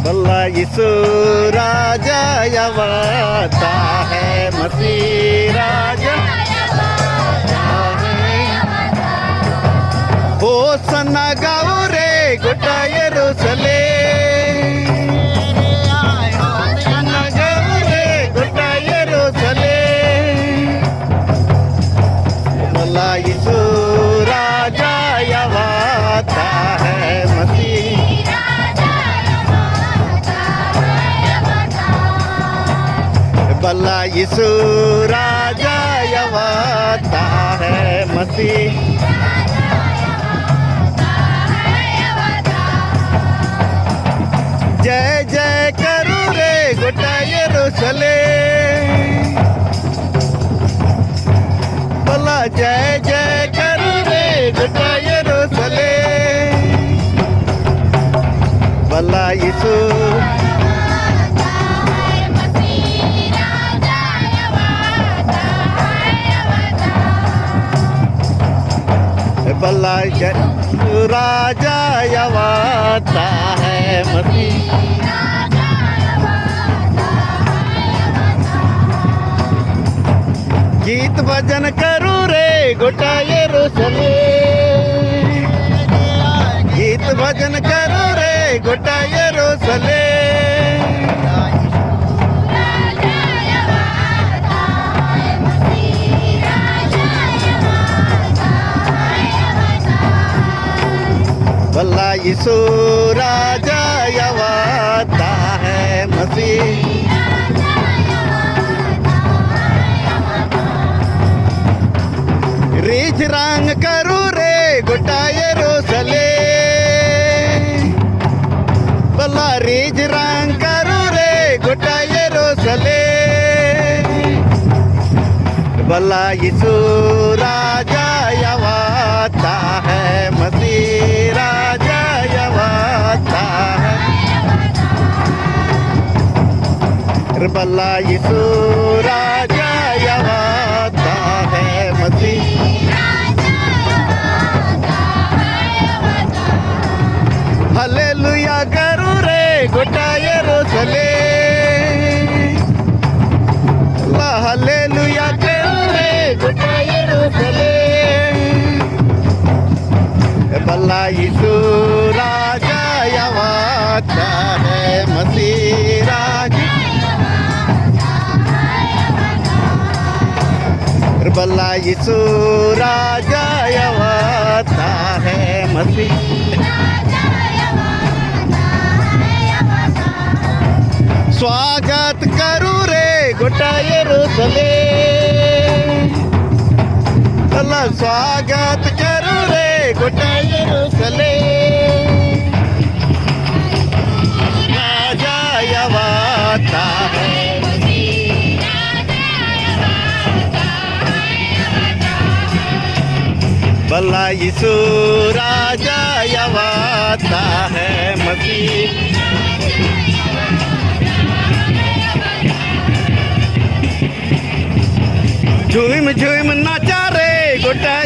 भला यीशु राजा यवाता है, मसीह राजा होसन्ना गाओ रे गोटा यरूशलेम, होसन्ना गाओ रे गोटा यरूशलेम। भला यीशु राजा यवाता है, मसीह भला यीशु राजा यवाता है, मसीह जय जय करू रे गोटा यरूशलेम, भला जय जय करू रे गोटा यरूशलेम। भला यीशु भला यीशु राजा यवाता है, मसीह गीत भजन करू रे गोटा यरूशलेम, गीत भजन करू रे गोटा यरूशलेम। भला यीशु राजा यवाता है, मसीह रीझ रंग करू रे गोटा यरूशलेम, भला रीझ रंग करू रे गोटा यरूशलेम। भला यीशु राजा यवाता है, मसीह राजा यवाता है। भला यीशु राजा यवाता है, मसीह हालेलुया करू रे गोटा यरूशलेम, हालेलुया करू रे गोटा यरूशलेम। भला यीशु राजा यवाता है, मसीह राजा भला यीशु राजा यवाता है, मसीह स्वागत करू रे गोटा यरूशलेम, भला स्वागत करू रे गोटा यरूशलेम। राजा यवाता है, भला यीशु राजा यवाता है, मसीह झूम झूम नाचा रे गोटा